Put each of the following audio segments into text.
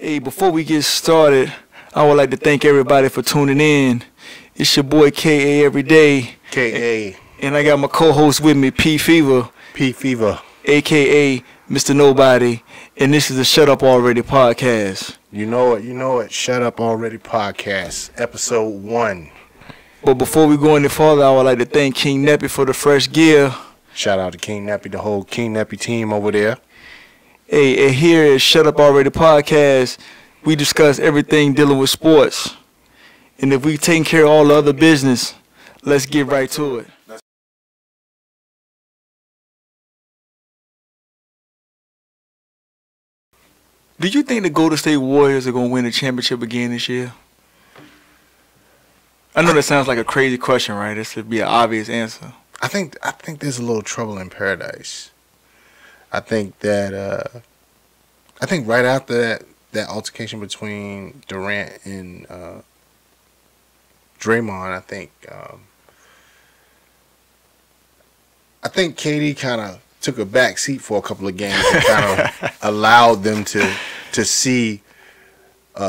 Hey, before we get started, I would like to thank everybody for tuning in. It's your boy K.A. every day. K.A. And I got my co-host with me, Peat Fever. Peat Fever. A.K.A. Mr. Nobody. And this is the Shut Up Already podcast. You know it. Shut Up Already podcast, episode 1. But before we go any further, I would like to thank King Neppy for the fresh gear. Shout out to King Neppy, the whole King Neppy team over there. Hey, and here at Shut Up Already podcast, we discuss everything dealing with sports. And if we taking care of all the other business, let's get right to it. Do you think the Golden State Warriors are going to win the championship again this year? I know that sounds like a crazy question, right? This would be an obvious answer. I think there's a little trouble in paradise. I think right after that altercation between Durant and Draymond, I think KD kind of took a back seat for a couple of games and kind of allowed them to see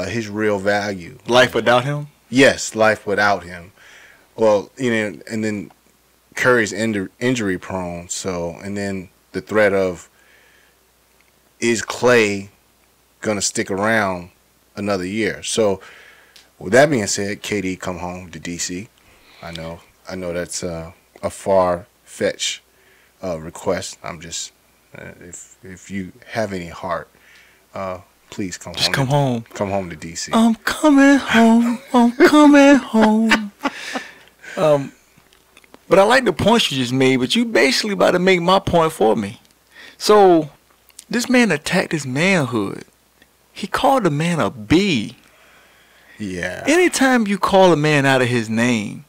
his real value. Life without him? Yes, life without him. Well, and then Curry's injury prone, and then the threat of, is Clay gonna stick around another year? So, with that being said, KD come home to DC. I know that's a far-fetched request. I'm just, if you have any heart, please come home. Just come home. Come home to DC. I'm coming home. I'm coming home. But I like the points you just made, but you basically about to make my point for me. So, this man attacked his manhood. He called the man a B. Yeah. Anytime you call a man out of his name,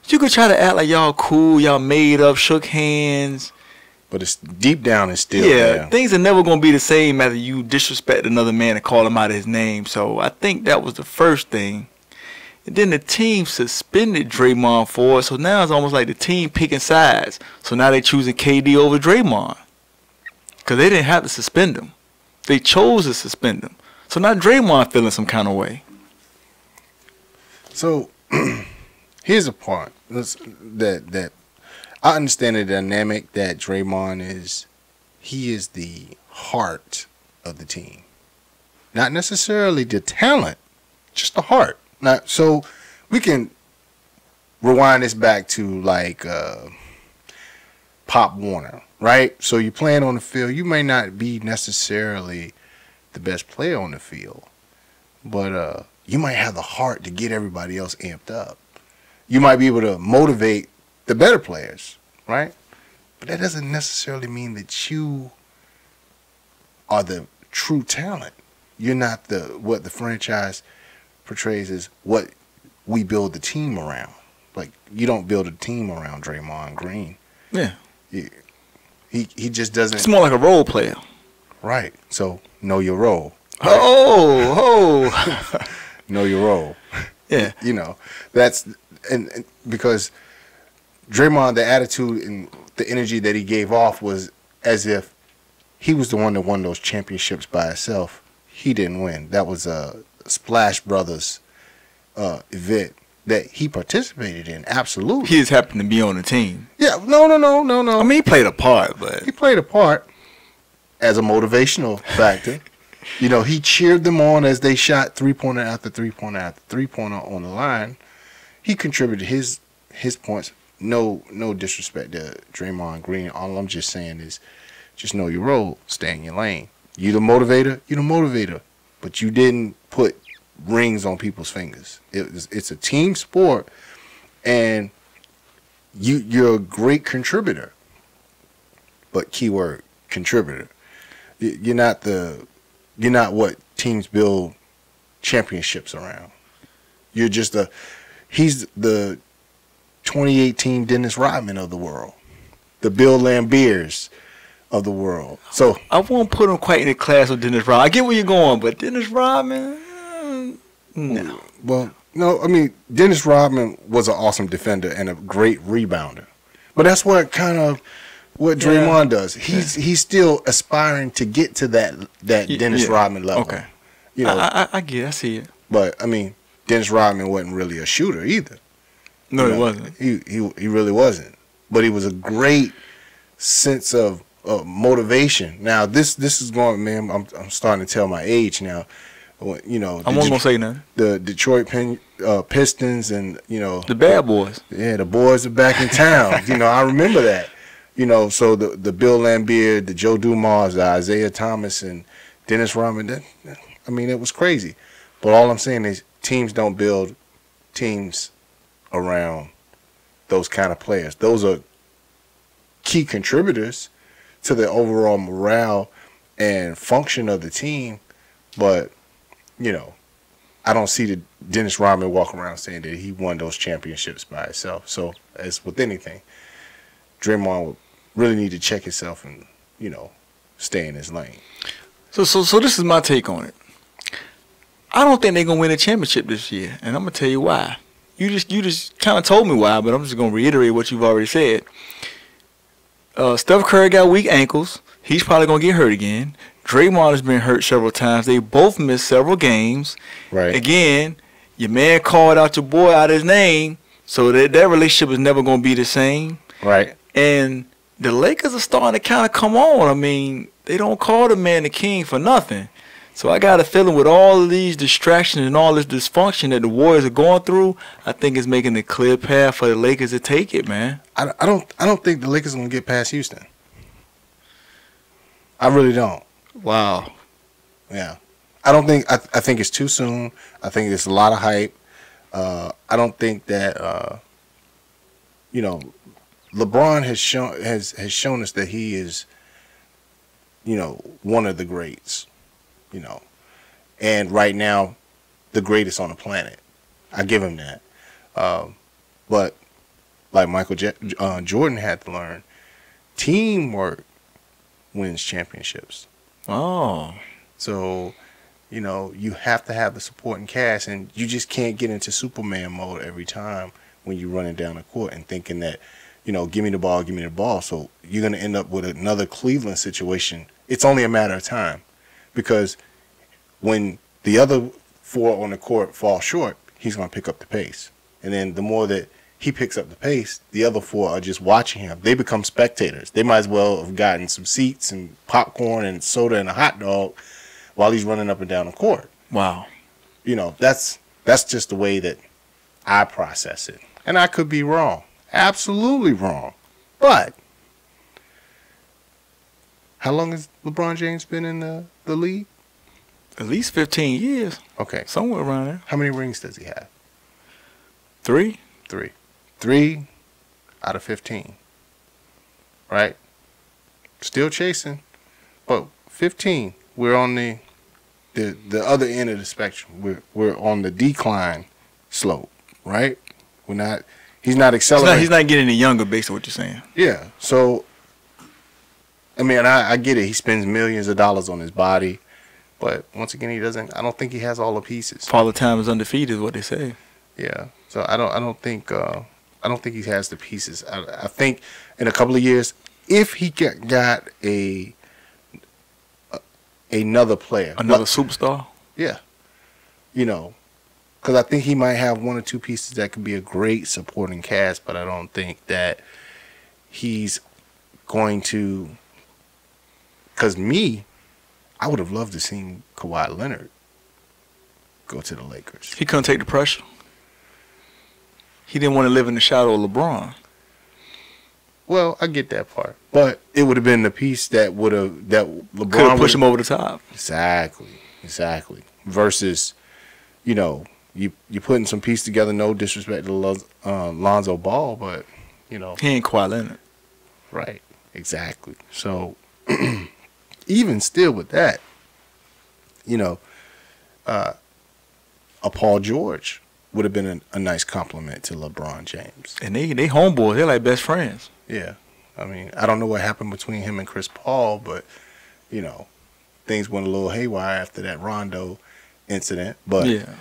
you could try to act like y'all cool, y'all made up, shook hands. But it's deep down, it's still there. Things are never going to be the same after you disrespect another man and call him out of his name. So I think that was the first thing. And then the team suspended Draymond for it. So now it's almost like the team picking sides. So now they're choosing KD over Draymond. Because they didn't have to suspend him. They chose to suspend him. So now Draymond feeling some kind of way. So here's a part that I understand the dynamic that Draymond is. He is the heart of the team, not necessarily the talent, just the heart. Now, so we can rewind this back to like Pop Warner, right? So you're playing on the field. You may not be necessarily the best player on the field, but you might have the heart to get everybody else amped up. You might be able to motivate the better players, right? But that doesn't necessarily mean that you are the true talent. You're not what the franchise portrays as what we build the team around. Like, you don't build a team around Draymond Green. Yeah. He just doesn't. It's more like a role player. Right. So know your role. Right? Oh. Know your role. Yeah. That's and because Draymond, the attitude and the energy that he gave off was as if he was the one that won those championships by himself. He didn't win. That was a Splash Brothers event that he participated in. Absolutely. He just happened to be on the team. Yeah. No. I mean, he played a part, but he played a part as a motivational factor. He cheered them on as they shot three-pointer after three-pointer after three-pointer on the line. He contributed his points. No disrespect to Draymond Green. All I'm just saying is just know your role. Stay in your lane. You the motivator. But you didn't put rings on people's fingers. It's a team sport, and you're a great contributor. But keyword, contributor. You're not what teams build championships around. You're just he's the 2018 Dennis Rodman of the world, the Bill Lambiers of the world. So I won't put him quite in the class with Dennis Rodman. I get where you're going, but Dennis Rodman, no. Well, no, I mean, Dennis Rodman was an awesome defender and a great rebounder. But that's what Draymond does. He's still aspiring to get to that Dennis Rodman level. Okay. You know, I get it. I see it. but I mean, Dennis Rodman wasn't really a shooter either. No, You he know, wasn't. He really wasn't. But he was a great sense of motivation. Now this is going, man. I'm starting to tell my age now. You know, I wasn't gonna say nothing. the Detroit Pistons and The bad boys. yeah, the boys are back in town. You know, I remember that. You know, so the Bill Laimbeer, the Joe Dumars, the Isaiah Thomas, and Dennis Rodman. I mean, it was crazy. But all I'm saying is teams don't build teams around those kind of players. Those are key contributors to the overall morale and function of the team. But, you know, I don't see the Dennis Rodman walk around saying that he won those championships by himself. So, as with anything, Draymond would really need to check himself and, stay in his lane. So this is my take on it. I don't think they're gonna win a championship this year, and I'm gonna tell you why. You just kind of told me why, but I'm just gonna reiterate what you've already said. Steph Curry got weak ankles. He's probably gonna get hurt again. Draymond has been hurt several times. They both missed several games. Right. Again, your man called out your boy out his name, so that relationship is never gonna be the same. Right. And the Lakers are starting to kind of come on. I mean, they don't call the man the king for nothing. So I got a feeling with all of these distractions and all this dysfunction that the Warriors are going through, I think it's making a clear path for the Lakers to take it, man. I don't think the Lakers are gonna get past Houston. I really don't. Wow. Yeah. I think it's too soon. I think it's a lot of hype. I don't think that LeBron has shown us that he is, one of the greats, and right now, the greatest on the planet. I give him that. But like Michael Jordan had to learn, teamwork wins championships. Oh. So, you have to have the supporting cast, and you just can't get into Superman mode every time when you're running down the court and thinking that, give me the ball, give me the ball. So you're going to end up with another Cleveland situation. It's only a matter of time, because when the other four on the court fall short, he's going to pick up the pace. And then the more that he picks up the pace, the other four are just watching him. They become spectators. They might as well have gotten some seats and popcorn and soda and a hot dog while he's running up and down the court. Wow. That's just the way that I process it. And I could be wrong. Absolutely wrong. But how long has LeBron James been in the league? At least 15 years. Okay. Somewhere around there. How many rings does he have? 3? 3 out of 15. Right? Still chasing. But 15, we're on the other end of the spectrum. We're on the decline slope, right? He's not accelerating. He's not getting any younger based on what you're saying. Yeah. So I mean, I get it. He spends millions of dollars on his body. But once again, I don't think he has all the pieces. Father Time is undefeated is what they say. Yeah. So I don't think he has the pieces. I think in a couple of years, if he got another player, another superstar. Yeah. Because I think he might have one or two pieces that could be a great supporting cast, but I don't think that he's going to. Because I would have loved to see Kawhi Leonard go to the Lakers. He couldn't take the pressure. He didn't want to live in the shadow of LeBron. Well, I get that part, but it would have been the piece that LeBron could have pushed him over the top. Exactly. Versus, you putting some piece together. No disrespect to Lonzo Ball, but he ain't Kawhi Leonard. Right. Exactly. So. Even still with that, a Paul George would have been a nice compliment to LeBron James. And they homeboys. They're like best friends. Yeah. I mean, I don't know what happened between him and Chris Paul, but, things went a little haywire after that Rondo incident. But, yeah.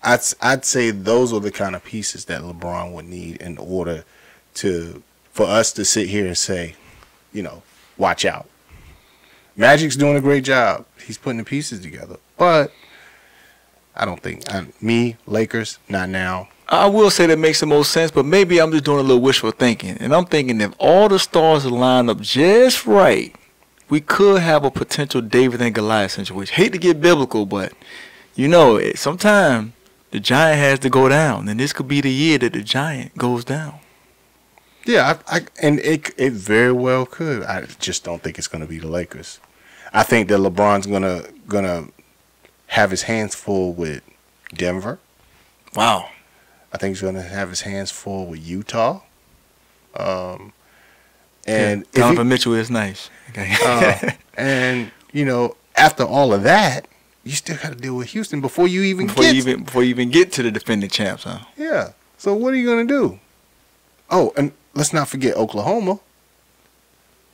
I'd say those are the kind of pieces that LeBron would need in order for us to sit here and say, watch out. Magic's doing a great job. He's putting the pieces together. But I don't think Lakers, not now. I will say that makes the most sense, but maybe I'm just doing a little wishful thinking. And I'm thinking if all the stars line up just right, we could have a potential David and Goliath situation. Hate to get biblical, but you know, sometimes the giant has to go down, and this could be the year that the giant goes down. Yeah, and it very well could. I just don't think it's going to be the Lakers. I think that LeBron's gonna have his hands full with Denver. Wow. I think he's going to have his hands full with Utah. And Donovan Mitchell is nice. Okay. And you know, after all of that, you still got to deal with Houston before you even get to the defending champs, huh? Yeah. So what are you going to do? Oh, and let's not forget Oklahoma.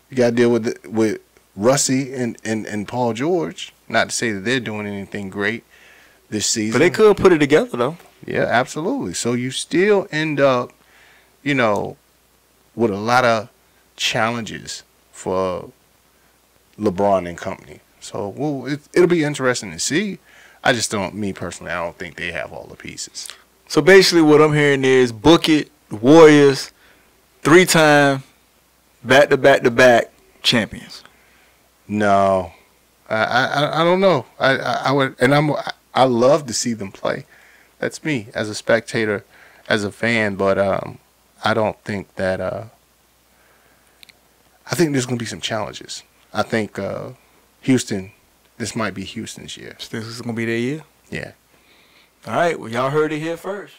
You got to deal with Russie and Paul George. Not to say that they're doing anything great this season, but they could put it together though. Yeah, absolutely. So you still end up, you know, with a lot of challenges for LeBron and company. So it'll be interesting to see. I just don't, me personally, I don't think they have all the pieces. So basically what I'm hearing is book it, Warriors, 3-time, back-to-back champions. No, I don't know. I would, and I love to see them play. That's me as a spectator, as a fan, but I don't think that. I think there's going to be some challenges. I think Houston, this might be Houston's year. This is going to be their year? Yeah. All right. Well, y'all heard it here first.